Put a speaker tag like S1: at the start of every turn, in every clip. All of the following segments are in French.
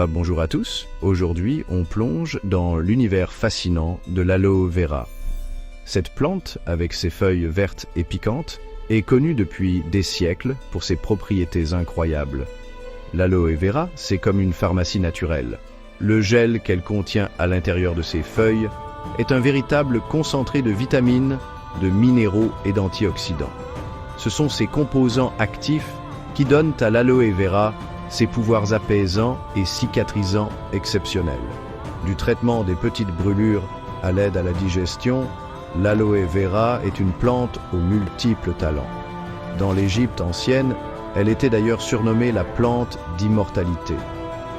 S1: Bonjour à tous, aujourd'hui on plonge dans l'univers fascinant de l'aloe vera. Cette plante, avec ses feuilles vertes et piquantes, est connue depuis des siècles pour ses propriétés incroyables. L'aloe vera, c'est comme une pharmacie naturelle. Le gel qu'elle contient à l'intérieur de ses feuilles est un véritable concentré de vitamines, de minéraux et d'antioxydants. Ce sont ces composants actifs qui donnent à l'aloe vera ses pouvoirs apaisants et cicatrisants exceptionnels. Du traitement des petites brûlures à l'aide à la digestion, l'aloe vera est une plante aux multiples talents. Dans l'Égypte ancienne, elle était d'ailleurs surnommée la plante d'immortalité.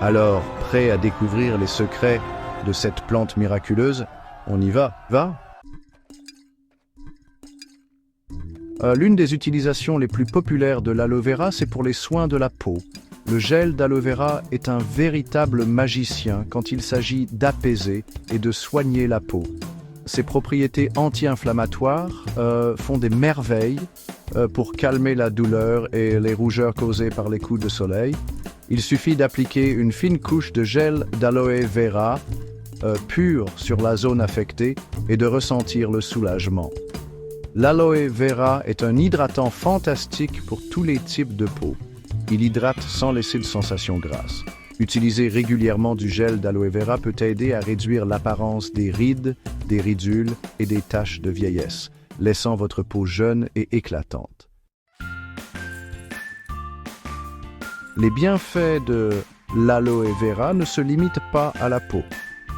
S1: Alors, prêt à découvrir les secrets de cette plante miraculeuse, on y va, L'une des utilisations les plus populaires de l'aloe vera, c'est pour les soins de la peau. Le gel d'aloe vera est un véritable magicien quand il s'agit d'apaiser et de soigner la peau. Ses propriétés anti-inflammatoires font des merveilles pour calmer la douleur et les rougeurs causées par les coups de soleil. Il suffit d'appliquer une fine couche de gel d'aloe vera pur sur la zone affectée et de ressentir le soulagement. L'aloe vera est un hydratant fantastique pour tous les types de peau. Il hydrate sans laisser de sensation grasse. Utiliser régulièrement du gel d'aloe vera peut aider à réduire l'apparence des rides, des ridules et des taches de vieillesse, laissant votre peau jeune et éclatante. Les bienfaits de l'aloe vera ne se limitent pas à la peau.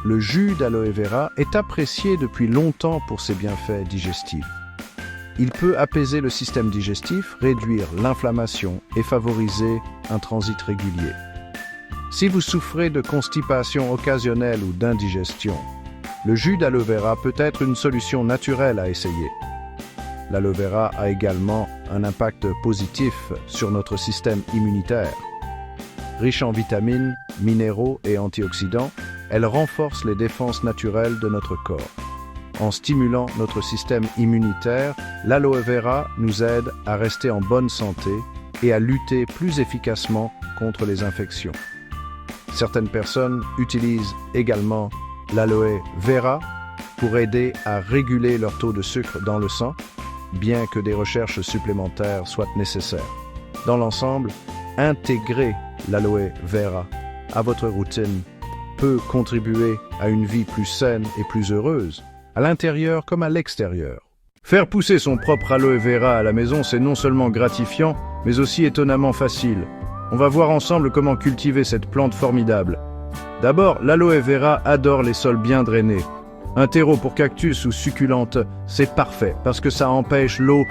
S1: Le jus d'aloe vera est apprécié depuis longtemps pour ses bienfaits digestifs. Il peut apaiser le système digestif, réduire l'inflammation et favoriser un transit régulier. Si vous souffrez de constipation occasionnelle ou d'indigestion, le jus d'aloe vera peut être une solution naturelle à essayer. L'aloe vera a également un impact positif sur notre système immunitaire. Riche en vitamines, minéraux et antioxydants, elle renforce les défenses naturelles de notre corps. En stimulant notre système immunitaire, l'aloe vera nous aide à rester en bonne santé et à lutter plus efficacement contre les infections. Certaines personnes utilisent également l'aloe vera pour aider à réguler leur taux de sucre dans le sang, bien que des recherches supplémentaires soient nécessaires. Dans l'ensemble, intégrer l'aloe vera à votre routine peut contribuer à une vie plus saine et plus heureuse, à l'intérieur comme à l'extérieur. Faire pousser son propre aloe vera à la maison, c'est non seulement gratifiant, mais aussi étonnamment facile. On va voir ensemble comment cultiver cette plante formidable. D'abord, l'aloe vera adore les sols bien drainés. Un terreau pour cactus ou succulente, c'est parfait, parce que ça empêche l'eau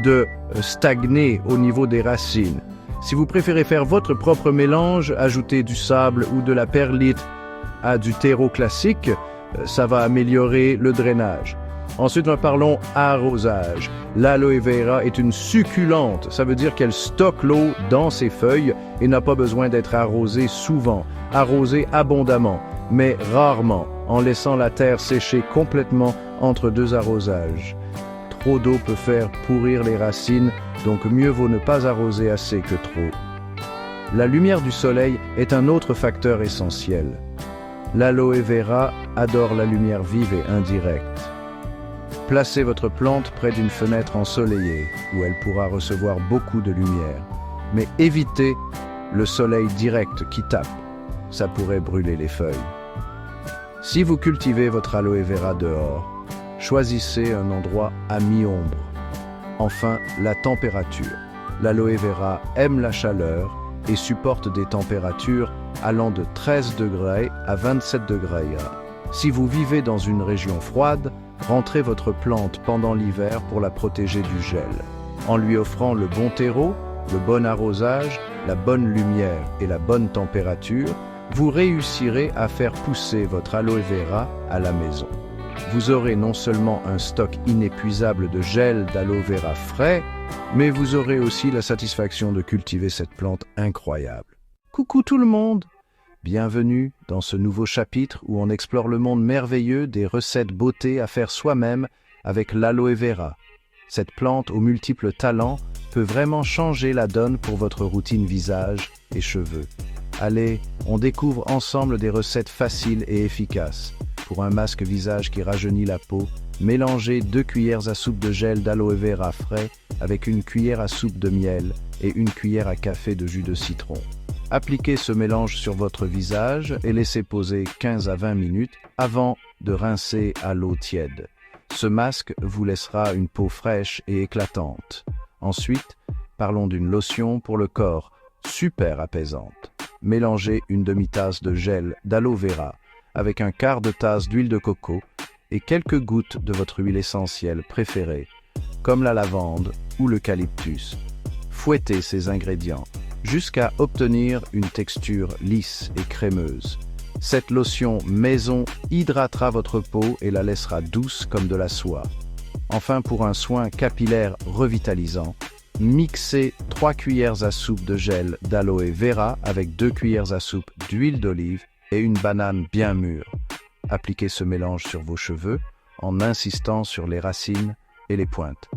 S1: de stagner au niveau des racines. Si vous préférez faire votre propre mélange, ajouter du sable ou de la perlite à du terreau classique, ça va améliorer le drainage. Ensuite, nous parlons arrosage. L'aloe vera est une succulente, ça veut dire qu'elle stocke l'eau dans ses feuilles et n'a pas besoin d'être arrosée souvent. Arrosée abondamment, mais rarement, en laissant la terre sécher complètement entre deux arrosages. Trop d'eau peut faire pourrir les racines, donc mieux vaut ne pas arroser assez que trop. La lumière du soleil est un autre facteur essentiel. L'aloe vera adore la lumière vive et indirecte. Placez votre plante près d'une fenêtre ensoleillée où elle pourra recevoir beaucoup de lumière. Mais évitez le soleil direct qui tape. Ça pourrait brûler les feuilles. Si vous cultivez votre aloe vera dehors, choisissez un endroit à mi-ombre. Enfin, la température. L'aloe vera aime la chaleur et supporte des températures allant de 13 degrés à 27 degrés. Si vous vivez dans une région froide, rentrez votre plante pendant l'hiver pour la protéger du gel. En lui offrant le bon terreau, le bon arrosage, la bonne lumière et la bonne température, vous réussirez à faire pousser votre aloe vera à la maison. Vous aurez non seulement un stock inépuisable de gel d'aloe vera frais, mais vous aurez aussi la satisfaction de cultiver cette plante incroyable. Coucou tout le monde! Bienvenue dans ce nouveau chapitre où on explore le monde merveilleux des recettes beauté à faire soi-même avec l'aloe vera. Cette plante aux multiples talents peut vraiment changer la donne pour votre routine visage et cheveux. Allez, on découvre ensemble des recettes faciles et efficaces. Pour un masque visage qui rajeunit la peau, mélangez 2 cuillères à soupe de gel d'aloe vera frais avec 1 cuillère à soupe de miel et 1 cuillère à café de jus de citron. Appliquez ce mélange sur votre visage et laissez poser 15 à 20 minutes avant de rincer à l'eau tiède. Ce masque vous laissera une peau fraîche et éclatante. Ensuite, parlons d'une lotion pour le corps, super apaisante. Mélangez une demi-tasse de gel d'aloe vera avec un quart de tasse d'huile de coco et quelques gouttes de votre huile essentielle préférée, comme la lavande ou l'eucalyptus. Fouettez ces ingrédients jusqu'à obtenir une texture lisse et crémeuse. Cette lotion maison hydratera votre peau et la laissera douce comme de la soie. Enfin, pour un soin capillaire revitalisant, mixez 3 cuillères à soupe de gel d'aloe vera avec 2 cuillères à soupe d'huile d'olive et une banane bien mûre. Appliquez ce mélange sur vos cheveux en insistant sur les racines et les pointes.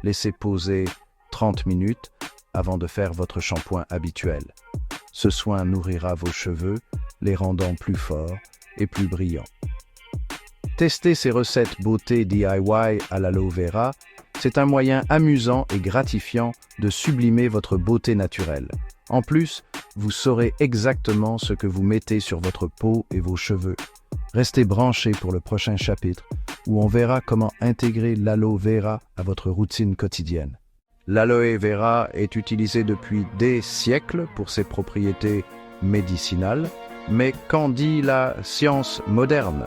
S1: Laissez poser 30 minutes avant de faire votre shampoing habituel. Ce soin nourrira vos cheveux, les rendant plus forts et plus brillants. Testez ces recettes beauté DIY à l'aloe vera. C'est un moyen amusant et gratifiant de sublimer votre beauté naturelle. En plus, vous saurez exactement ce que vous mettez sur votre peau et vos cheveux. Restez branchés pour le prochain chapitre où on verra comment intégrer l'aloe vera à votre routine quotidienne. L'aloe vera est utilisé depuis des siècles pour ses propriétés médicinales, mais qu'en dit la science moderne?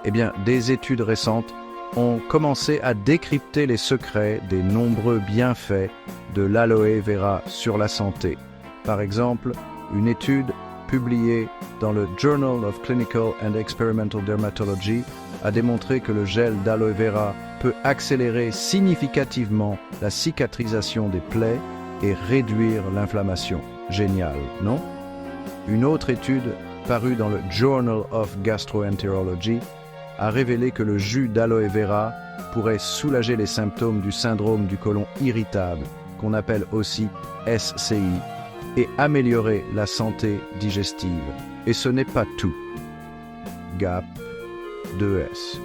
S1: Eh bien, des études récentes ont commencé à décrypter les secrets des nombreux bienfaits de l'aloe vera sur la santé. Par exemple, une étude publiée dans le Journal of Clinical and Experimental Dermatology a démontré que le gel d'aloe vera peut accélérer significativement la cicatrisation des plaies et réduire l'inflammation. Génial, non? Une autre étude parue dans le Journal of Gastroenterology a révélé que le jus d'aloe vera pourrait soulager les symptômes du syndrome du côlon irritable, qu'on appelle aussi SCI, et améliorer la santé digestive. Et ce n'est pas tout. GAP 2S.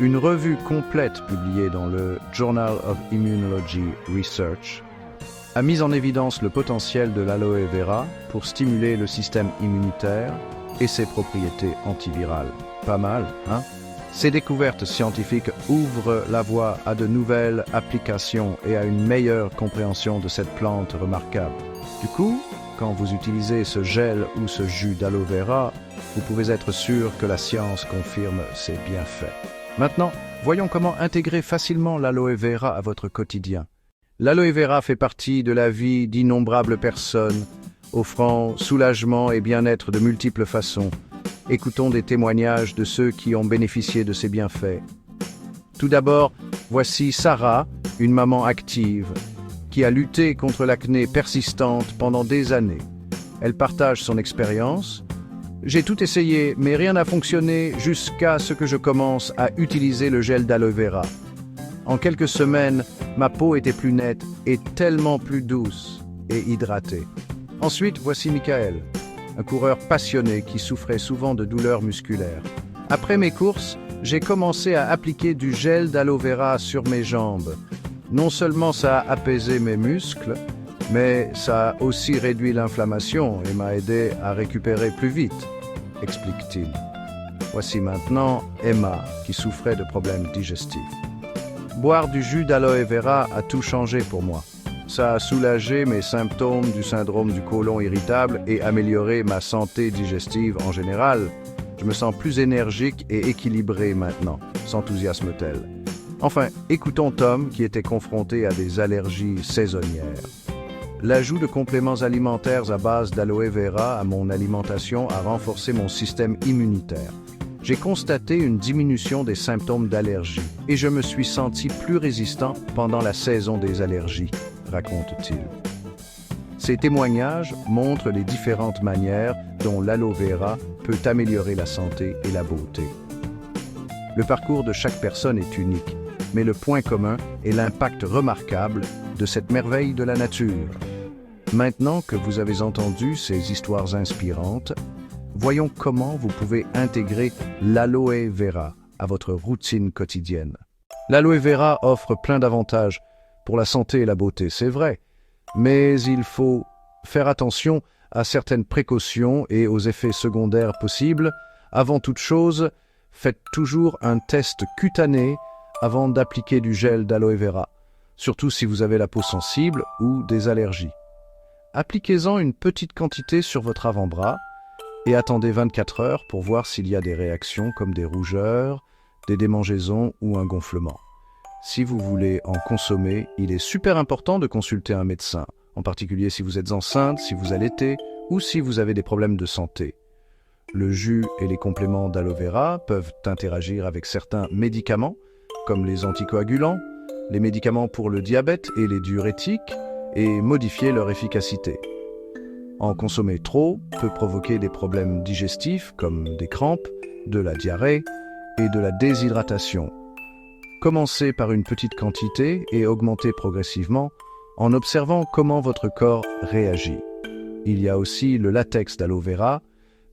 S1: Une revue complète publiée dans le Journal of Immunology Research a mis en évidence le potentiel de l'aloe vera pour stimuler le système immunitaire et ses propriétés antivirales. Pas mal, hein? Ces découvertes scientifiques ouvrent la voie à de nouvelles applications et à une meilleure compréhension de cette plante remarquable. Du coup, quand vous utilisez ce gel ou ce jus d'aloe vera, vous pouvez être sûr que la science confirme ses bienfaits. Maintenant, voyons comment intégrer facilement l'aloe vera à votre quotidien. L'aloe vera fait partie de la vie d'innombrables personnes, offrant soulagement et bien-être de multiples façons. Écoutons des témoignages de ceux qui ont bénéficié de ces bienfaits. Tout d'abord, voici Sarah, une maman active, qui a lutté contre l'acné persistante pendant des années. Elle partage son expérience. « J'ai tout essayé, mais rien n'a fonctionné jusqu'à ce que je commence à utiliser le gel d'aloe vera. En quelques semaines, ma peau était plus nette et tellement plus douce et hydratée. » Ensuite, voici Michael, un coureur passionné qui souffrait souvent de douleurs musculaires. « Après mes courses, j'ai commencé à appliquer du gel d'aloe vera sur mes jambes. Non seulement ça a apaisé mes muscles, mais ça a aussi réduit l'inflammation et m'a aidé à récupérer plus vite, explique-t-il. Voici maintenant Emma, qui souffrait de problèmes digestifs. Boire du jus d'aloe vera a tout changé pour moi. Ça a soulagé mes symptômes du syndrome du côlon irritable et amélioré ma santé digestive en général. Je me sens plus énergique et équilibré maintenant, s'enthousiasme-t-elle. Enfin, écoutons Tom, qui était confronté à des allergies saisonnières. L'ajout de compléments alimentaires à base d'aloe vera à mon alimentation a renforcé mon système immunitaire. J'ai constaté une diminution des symptômes d'allergie et je me suis senti plus résistant pendant la saison des allergies, raconte-t-il. Ces témoignages montrent les différentes manières dont l'aloe vera peut améliorer la santé et la beauté. Le parcours de chaque personne est unique, mais le point commun est l'impact remarquable de cette merveille de la nature. Maintenant que vous avez entendu ces histoires inspirantes, voyons comment vous pouvez intégrer l'aloe vera à votre routine quotidienne. L'aloe vera offre plein d'avantages pour la santé et la beauté, c'est vrai, mais il faut faire attention à certaines précautions et aux effets secondaires possibles. Avant toute chose, faites toujours un test cutané avant d'appliquer du gel d'aloe vera, surtout si vous avez la peau sensible ou des allergies. Appliquez-en une petite quantité sur votre avant-bras et attendez 24 heures pour voir s'il y a des réactions comme des rougeurs, des démangeaisons ou un gonflement. Si vous voulez en consommer, il est super important de consulter un médecin, en particulier si vous êtes enceinte, si vous allaitez ou si vous avez des problèmes de santé. Le jus et les compléments d'aloe vera peuvent interagir avec certains médicaments, comme les anticoagulants, les médicaments pour le diabète et les diurétiques, et modifier leur efficacité. En consommer trop peut provoquer des problèmes digestifs comme des crampes, de la diarrhée et de la déshydratation. Commencez par une petite quantité et augmentez progressivement en observant comment votre corps réagit. Il y a aussi le latex d'aloe vera,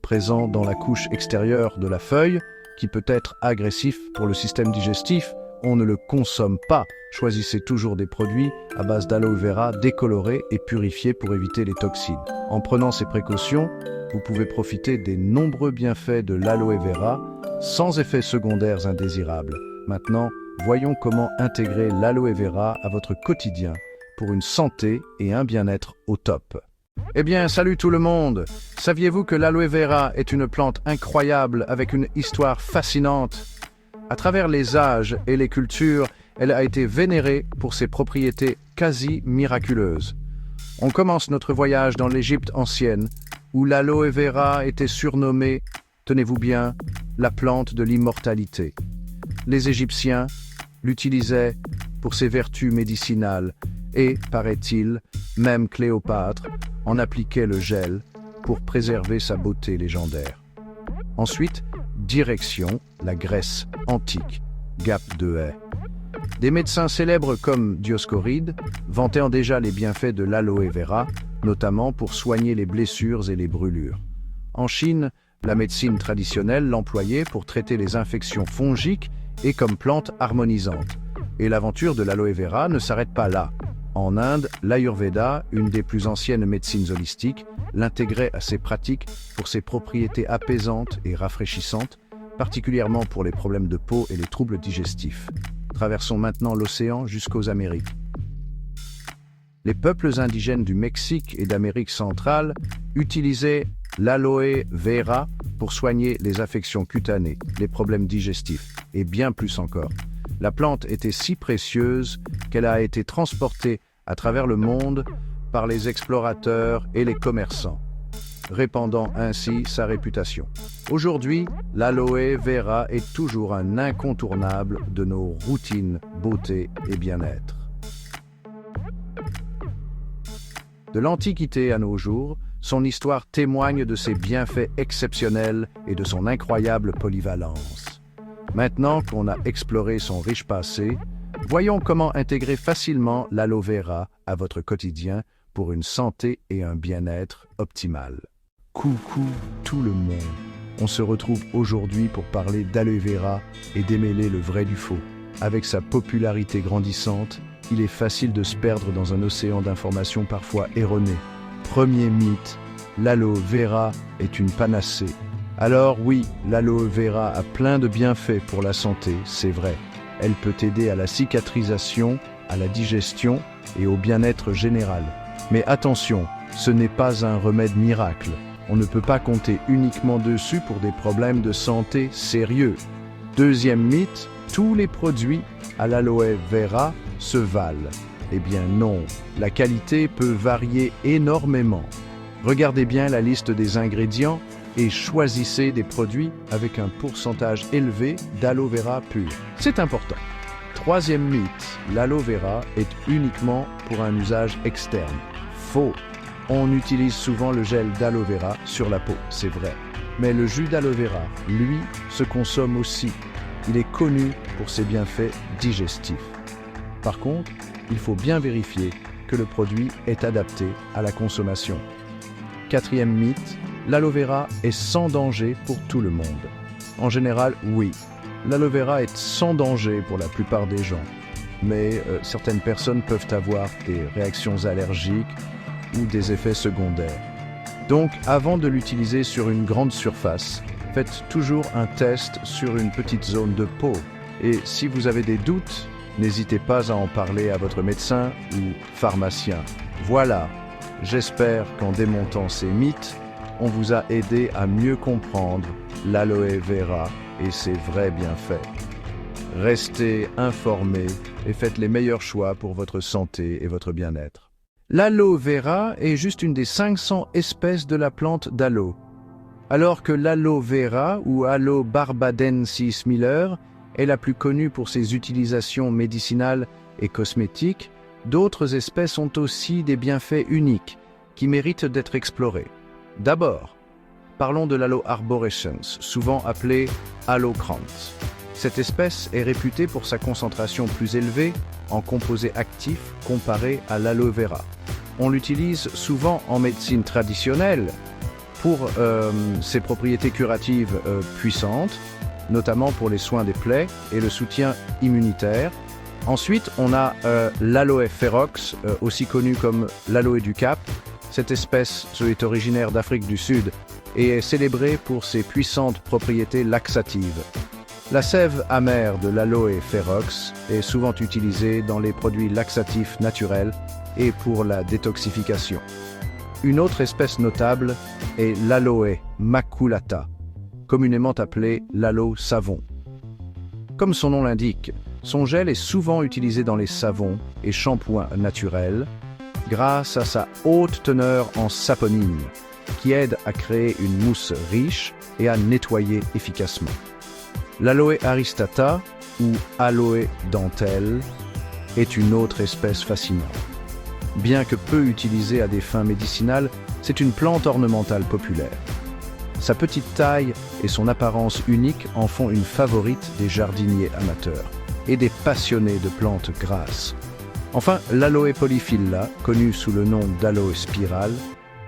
S1: présent dans la couche extérieure de la feuille, qui peut être agressif pour le système digestif. On ne le consomme pas. Choisissez toujours des produits à base d'aloe vera décolorés et purifiés pour éviter les toxines. En prenant ces précautions, vous pouvez profiter des nombreux bienfaits de l'aloe vera sans effets secondaires indésirables. Maintenant, voyons comment intégrer l'aloe vera à votre quotidien pour une santé et un bien-être au top. Eh bien, salut tout le monde! Saviez-vous que l'aloe vera est une plante incroyable avec une histoire fascinante? À travers les âges et les cultures, elle a été vénérée pour ses propriétés quasi miraculeuses. On commence notre voyage dans l'Égypte ancienne, où l'aloe vera était surnommée, tenez-vous bien, la plante de l'immortalité. Les Égyptiens l'utilisaient pour ses vertus médicinales et, paraît-il, même Cléopâtre en appliquait le gel pour préserver sa beauté légendaire. Ensuite, direction la Grèce antique, Gap de Haie. Des médecins célèbres comme Dioscoride vantaient déjà les bienfaits de l'aloe vera, notamment pour soigner les blessures et les brûlures. En Chine, la médecine traditionnelle l'employait pour traiter les infections fongiques et comme plante harmonisante. Et l'aventure de l'aloe vera ne s'arrête pas là. En Inde, l'Ayurveda, une des plus anciennes médecines holistiques, l'intégrait à ses pratiques pour ses propriétés apaisantes et rafraîchissantes, particulièrement pour les problèmes de peau et les troubles digestifs. Traversons maintenant l'océan jusqu'aux Amériques. Les peuples indigènes du Mexique et d'Amérique centrale utilisaient l'aloe vera pour soigner les affections cutanées, les problèmes digestifs et bien plus encore. La plante était si précieuse qu'elle a été transportée à travers le monde par les explorateurs et les commerçants, répandant ainsi sa réputation. Aujourd'hui, l'aloe vera est toujours un incontournable de nos routines beauté et bien-être. De l'Antiquité à nos jours, son histoire témoigne de ses bienfaits exceptionnels et de son incroyable polyvalence. Maintenant qu'on a exploré son riche passé, voyons comment intégrer facilement l'aloe vera à votre quotidien pour une santé et un bien-être optimal. Coucou tout le monde! On se retrouve aujourd'hui pour parler d'aloe vera et démêler le vrai du faux. Avec sa popularité grandissante, il est facile de se perdre dans un océan d'informations parfois erronées. Premier mythe, l'aloe vera est une panacée. Alors oui, l'aloe vera a plein de bienfaits pour la santé, c'est vrai. Elle peut aider à la cicatrisation, à la digestion et au bien-être général. Mais attention, ce n'est pas un remède miracle. On ne peut pas compter uniquement dessus pour des problèmes de santé sérieux. Deuxième mythe, tous les produits à l'aloe vera se valent. Eh bien non, la qualité peut varier énormément. Regardez bien la liste des ingrédients et choisissez des produits avec un pourcentage élevé d'aloe vera pur. C'est important. Troisième mythe, l'aloe vera est uniquement pour un usage externe. Faux. On utilise souvent le gel d'aloe vera sur la peau, c'est vrai. Mais le jus d'aloe vera, lui, se consomme aussi. Il est connu pour ses bienfaits digestifs. Par contre, il faut bien vérifier que le produit est adapté à la consommation. Quatrième mythe, l'aloe vera est sans danger pour tout le monde. En général, oui, l'aloe vera est sans danger pour la plupart des gens, mais certaines personnes peuvent avoir des réactions allergiques ou des effets secondaires. Donc, avant de l'utiliser sur une grande surface, faites toujours un test sur une petite zone de peau. Et si vous avez des doutes, n'hésitez pas à en parler à votre médecin ou pharmacien. Voilà, j'espère qu'en démontant ces mythes, on vous a aidé à mieux comprendre l'aloe vera et ses vrais bienfaits. Restez informés et faites les meilleurs choix pour votre santé et votre bien-être. L'aloe vera est juste une des 500 espèces de la plante d'aloe. Alors que l'aloe vera ou Aloe barbadensis Miller est la plus connue pour ses utilisations médicinales et cosmétiques, d'autres espèces ont aussi des bienfaits uniques qui méritent d'être explorés. D'abord, parlons de l'Aloe arborescens, souvent appelée Aloecranthe. Cette espèce est réputée pour sa concentration plus élevée en composés actifs comparé à l'aloe vera. On l'utilise souvent en médecine traditionnelle pour ses propriétés curatives puissantes, notamment pour les soins des plaies et le soutien immunitaire. Ensuite, on a l'Aloe ferox, aussi connu comme l'aloe du Cap. Cette espèce est originaire d'Afrique du Sud et est célébrée pour ses puissantes propriétés laxatives. La sève amère de l'Aloe ferox est souvent utilisée dans les produits laxatifs naturels et pour la détoxification. Une autre espèce notable est l'Aloe maculata, communément appelée l'aloe savon. Comme son nom l'indique, son gel est souvent utilisé dans les savons et shampoings naturels grâce à sa haute teneur en saponine, qui aide à créer une mousse riche et à nettoyer efficacement. L'Aloe aristata, ou aloe dentelle, est une autre espèce fascinante. Bien que peu utilisée à des fins médicinales, c'est une plante ornementale populaire. Sa petite taille et son apparence unique en font une favorite des jardiniers amateurs et des passionnés de plantes grasses. Enfin, l'Aloe polyphylla, connue sous le nom d'aloe spirale,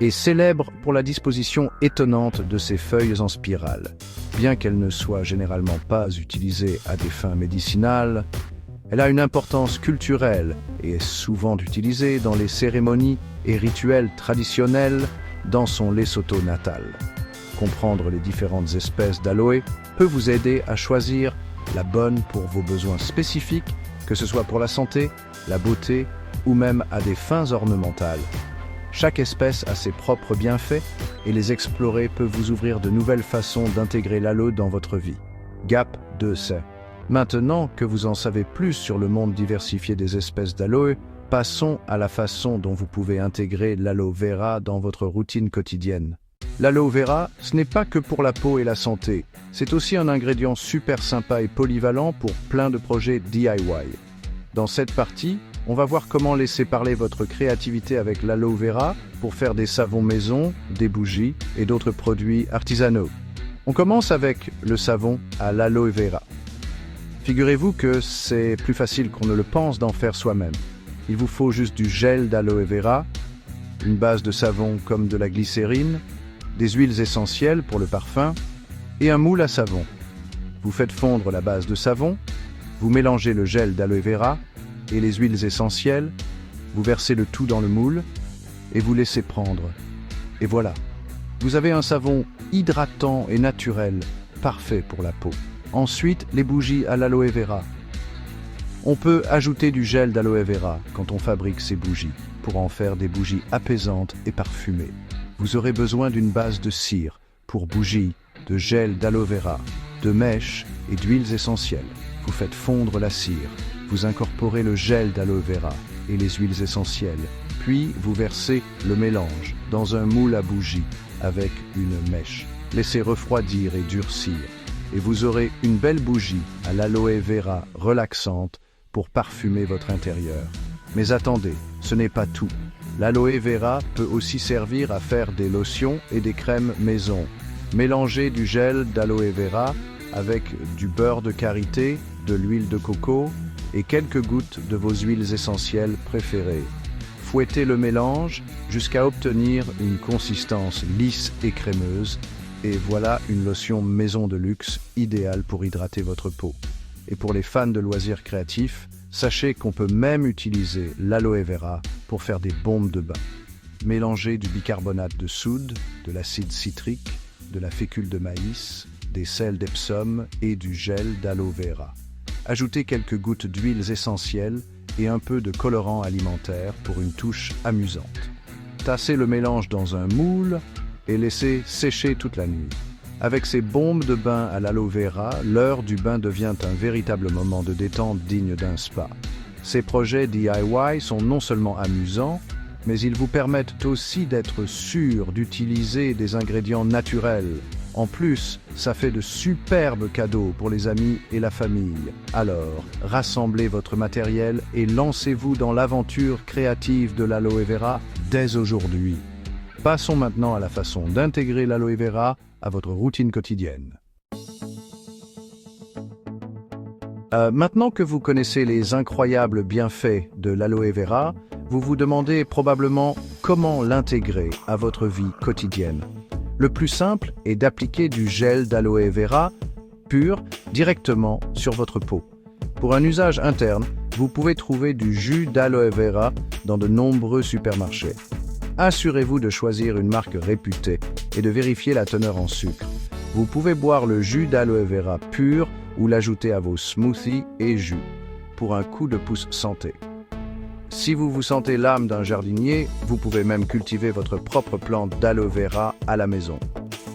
S1: est célèbre pour la disposition étonnante de ses feuilles en spirale. Bien qu'elle ne soit généralement pas utilisée à des fins médicinales, elle a une importance culturelle et est souvent utilisée dans les cérémonies et rituels traditionnels dans son Lesotho natal. Comprendre les différentes espèces d'aloe peut vous aider à choisir la bonne pour vos besoins spécifiques, que ce soit pour la santé, la beauté ou même à des fins ornementales. Chaque espèce a ses propres bienfaits et les explorer peut vous ouvrir de nouvelles façons d'intégrer l'aloe dans votre vie. Gap 2C. Maintenant que vous en savez plus sur le monde diversifié des espèces d'aloe, passons à la façon dont vous pouvez intégrer l'aloe vera dans votre routine quotidienne. L'aloe vera, ce n'est pas que pour la peau et la santé, c'est aussi un ingrédient super sympa et polyvalent pour plein de projets DIY. Dans cette partie, on va voir comment laisser parler votre créativité avec l'aloe vera pour faire des savons maison, des bougies et d'autres produits artisanaux. On commence avec le savon à l'aloe vera. Figurez-vous que c'est plus facile qu'on ne le pense d'en faire soi-même. Il vous faut juste du gel d'aloe vera, une base de savon comme de la glycérine, des huiles essentielles pour le parfum et un moule à savon. Vous faites fondre la base de savon, vous mélangez le gel d'aloe vera et les huiles essentielles, vous versez le tout dans le moule et vous laissez prendre. Et voilà, vous avez un savon hydratant et naturel, parfait pour la peau. Ensuite, les bougies à l'aloe vera. On peut ajouter du gel d'aloe vera quand on fabrique ces bougies, pour en faire des bougies apaisantes et parfumées. Vous aurez besoin d'une base de cire pour bougies, de gel d'aloe vera, de mèches et d'huiles essentielles. Vous faites fondre la cire, vous incorporez le gel d'aloe vera et les huiles essentielles, puis vous versez le mélange dans un moule à bougies avec une mèche. Laissez refroidir et durcir, et vous aurez une belle bougie à l'aloe vera relaxante pour parfumer votre intérieur. Mais attendez, ce n'est pas tout. L'aloe vera peut aussi servir à faire des lotions et des crèmes maison. Mélangez du gel d'aloe vera avec du beurre de karité, de l'huile de coco et quelques gouttes de vos huiles essentielles préférées. Fouettez le mélange jusqu'à obtenir une consistance lisse et crémeuse. Et voilà une lotion maison de luxe idéale pour hydrater votre peau. Et pour les fans de loisirs créatifs, sachez qu'on peut même utiliser l'aloe vera pour faire des bombes de bain. Mélangez du bicarbonate de soude, de l'acide citrique, de la fécule de maïs, des sels d'Epsom et du gel d'aloe vera. Ajoutez quelques gouttes d'huiles essentielles et un peu de colorant alimentaire pour une touche amusante. Tassez le mélange dans un moule et laissez sécher toute la nuit. Avec ces bombes de bain à l'aloe vera, l'heure du bain devient un véritable moment de détente digne d'un spa. Ces projets DIY sont non seulement amusants, mais ils vous permettent aussi d'être sûr d'utiliser des ingrédients naturels. En plus, ça fait de superbes cadeaux pour les amis et la famille. Alors, rassemblez votre matériel et lancez-vous dans l'aventure créative de l'aloe vera dès aujourd'hui. Passons maintenant à la façon d'intégrer l'aloe vera à votre routine quotidienne. Maintenant que vous connaissez les incroyables bienfaits de l'aloe vera, vous vous demandez probablement comment l'intégrer à votre vie quotidienne. Le plus simple est d'appliquer du gel d'aloe vera pur directement sur votre peau. Pour un usage interne, vous pouvez trouver du jus d'aloe vera dans de nombreux supermarchés. Assurez-vous de choisir une marque réputée et de vérifier la teneur en sucre. Vous pouvez boire le jus d'aloe vera pur ou l'ajouter à vos smoothies et jus pour un coup de pouce santé. Si vous vous sentez l'âme d'un jardinier, vous pouvez même cultiver votre propre plante d'aloe vera à la maison.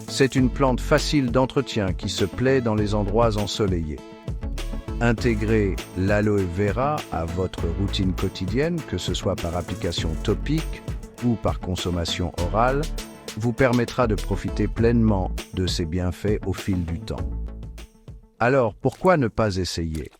S1: C'est une plante facile d'entretien qui se plaît dans les endroits ensoleillés. Intégrer l'aloe vera à votre routine quotidienne, que ce soit par application topique ou par consommation orale, vous permettra de profiter pleinement de ses bienfaits au fil du temps. Alors, pourquoi ne pas essayer ?